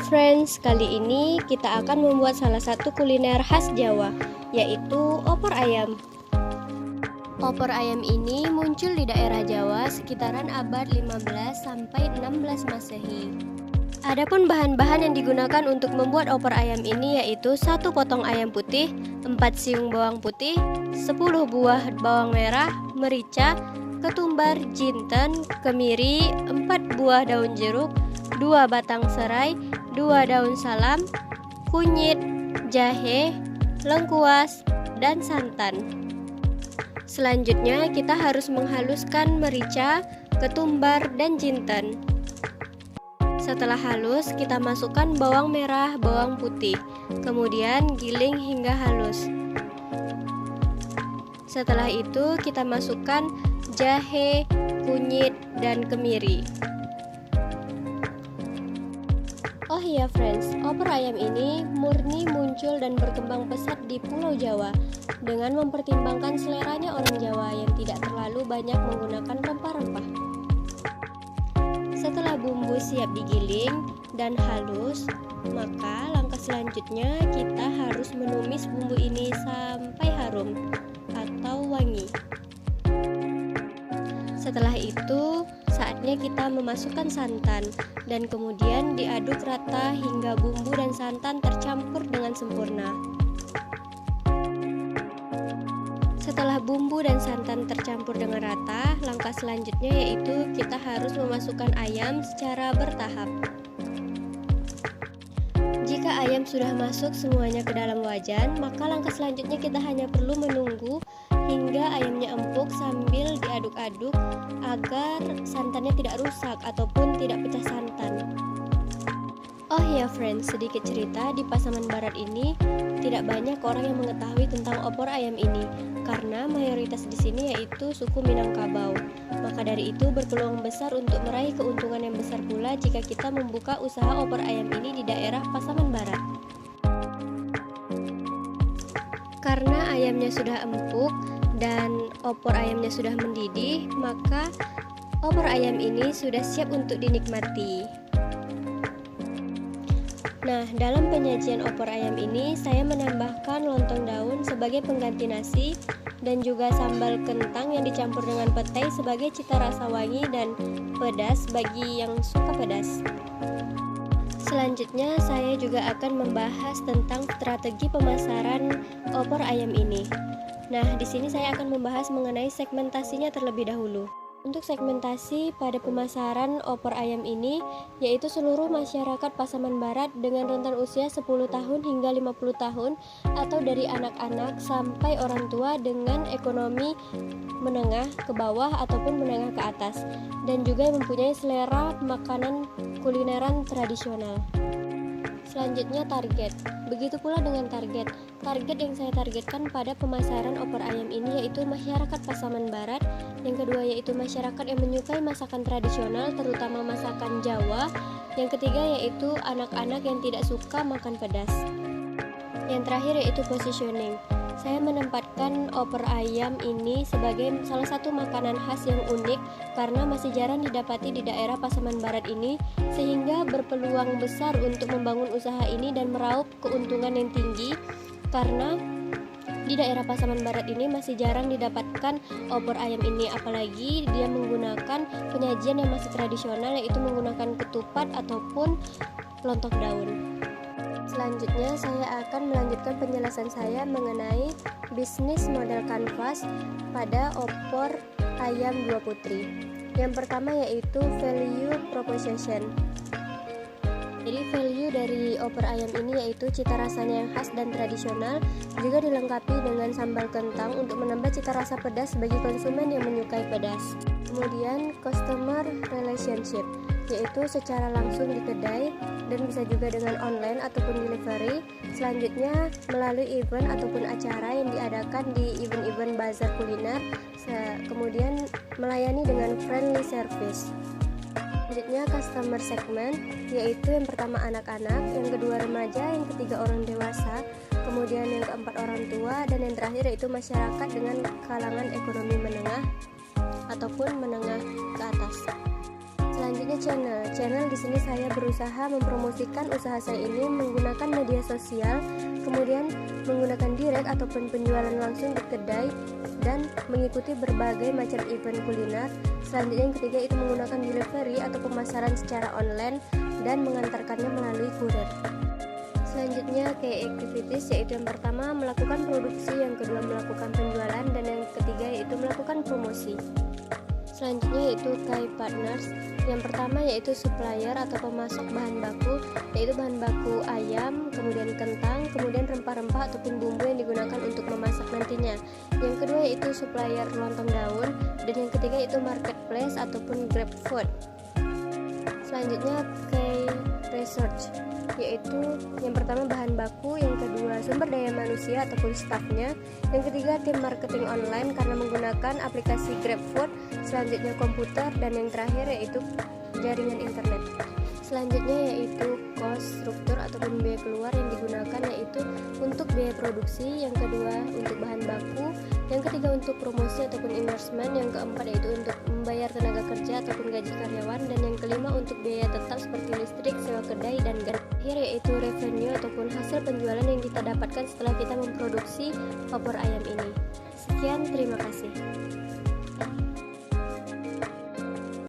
friends, kali ini kita akan membuat salah satu kuliner khas Jawa, yaitu opor ayam. Opor ayam ini muncul di daerah Jawa sekitaran abad 15 sampai 16 Masehi. Adapun bahan-bahan yang digunakan untuk membuat opor ayam ini yaitu 1 potong ayam putih, 4 siung bawang putih, 10 buah bawang merah, merica, ketumbar, jinten, kemiri, 4 buah daun jeruk, 2 batang serai, 2 daun salam, kunyit, jahe, lengkuas, dan santan. Selanjutnya kita harus menghaluskan merica, ketumbar, dan jinten. Setelah halus, kita masukkan bawang merah, bawang putih, kemudian giling hingga halus. Setelah itu kita masukkan jahe, kunyit, dan kemiri. Oh iya friends, opor ayam ini murni muncul dan berkembang pesat di Pulau Jawa dengan mempertimbangkan seleranya orang Jawa yang tidak terlalu banyak menggunakan rempah-rempah. Setelah bumbu siap digiling dan halus, maka langkah selanjutnya kita harus menumis bumbu ini sampai harum atau wangi. Setelah itu, saatnya kita memasukkan santan dan kemudian diaduk rata hingga bumbu dan santan tercampur dengan sempurna. Setelah bumbu dan santan tercampur dengan rata, langkah selanjutnya yaitu kita harus memasukkan ayam secara bertahap. Jika ayam sudah masuk semuanya ke dalam wajan, maka langkah selanjutnya kita hanya perlu menunggu hingga ayamnya empuk sambil diaduk-aduk agar santannya tidak rusak ataupun tidak pecah santan. Oh ya friends, sedikit cerita, di Pasaman Barat ini tidak banyak orang yang mengetahui tentang opor ayam ini karena mayoritas di sini yaitu suku Minangkabau. Maka dari itu berpeluang besar untuk meraih keuntungan yang besar pula jika kita membuka usaha opor ayam ini di daerah Pasaman Barat. Karena ayamnya sudah empuk dan opor ayamnya sudah mendidih, maka opor ayam ini sudah siap untuk dinikmati. Nah, dalam penyajian opor ayam ini saya menambahkan lontong daun sebagai pengganti nasi dan juga sambal kentang yang dicampur dengan petai sebagai cita rasa wangi dan pedas bagi yang suka pedas. Selanjutnya saya juga akan membahas tentang strategi pemasaran opor ayam ini. Nah, di sini saya akan membahas mengenai segmentasinya terlebih dahulu. Untuk segmentasi pada pemasaran opor ayam ini yaitu seluruh masyarakat Pasaman Barat dengan rentan usia 10 tahun hingga 50 tahun atau dari anak-anak sampai orang tua dengan ekonomi menengah ke bawah ataupun menengah ke atas dan juga yang mempunyai selera makanan kulineran tradisional. Selanjutnya target. Begitu pula dengan target. Target yang saya targetkan pada pemasaran opor ayam ini yaitu masyarakat Pasaman Barat. Yang kedua yaitu masyarakat yang menyukai masakan tradisional terutama masakan Jawa. Yang ketiga yaitu anak-anak yang tidak suka makan pedas. Yang terakhir yaitu positioning. Saya menempatkan opor ayam ini sebagai salah satu makanan khas yang unik karena masih jarang didapati di daerah Pasaman Barat ini sehingga berpeluang besar untuk membangun usaha ini dan meraup keuntungan yang tinggi karena di daerah Pasaman Barat ini masih jarang didapatkan opor ayam ini, apalagi dia menggunakan penyajian yang masih tradisional yaitu menggunakan ketupat ataupun lontong daun. Selanjutnya saya akan melanjutkan penjelasan saya mengenai bisnis model kanvas pada opor ayam dua putri. Yang pertama yaitu value proposition. Jadi value dari opor ayam ini yaitu cita rasanya yang khas dan tradisional, juga dilengkapi dengan sambal kentang untuk menambah cita rasa pedas bagi konsumen yang menyukai pedas. Kemudian customer relationship, yaitu secara langsung di kedai dan bisa juga dengan online ataupun delivery. Selanjutnya melalui event ataupun acara yang diadakan di event-event bazar kuliner. Kemudian melayani dengan friendly service. Selanjutnya customer segment, yaitu yang pertama anak-anak, yang kedua remaja, yang ketiga orang dewasa, kemudian yang keempat orang tua, dan yang terakhir yaitu masyarakat dengan kalangan ekonomi menengah ataupun menengah ke atas. Selanjutnya Selanjutnya channel di sini saya berusaha mempromosikan usaha saya ini menggunakan media sosial, kemudian menggunakan direct ataupun penjualan langsung di kedai, dan mengikuti berbagai macam event kuliner. Selanjutnya yang ketiga itu menggunakan delivery atau pemasaran secara online dan mengantarkannya melalui kurir. Selanjutnya key activities, yaitu yang pertama melakukan produksi, yang kedua melakukan penjualan, dan yang ketiga yaitu melakukan promosi. Selanjutnya yaitu key partners. Yang pertama yaitu supplier atau pemasok bahan baku, yaitu bahan baku ayam, kemudian kentang, kemudian rempah-rempah ataupun bumbu yang digunakan untuk memasak nantinya. Yang kedua yaitu supplier lontong daun, dan yang ketiga yaitu marketplace ataupun grab food. Selanjutnya key research, yaitu yang pertama bahan baku, yang kedua sumber daya manusia ataupun staffnya, yang ketiga tim marketing online karena menggunakan aplikasi GrabFood, selanjutnya komputer, dan yang terakhir yaitu jaringan internet. Selanjutnya yaitu cost struktur ataupun biaya keluar yang digunakan, yaitu untuk biaya produksi, yang kedua untuk bahan baku, yang ketiga untuk promosi ataupun investment, yang keempat yaitu untuk membayar tenaga kerja ataupun gaji karyawan, dan yang kelima untuk biaya tetap seperti listrik, sewa kedai, dan gas. Terakhir yaitu revenue ataupun hasil penjualan yang kita dapatkan setelah kita memproduksi opor ayam ini. Sekian, terima kasih.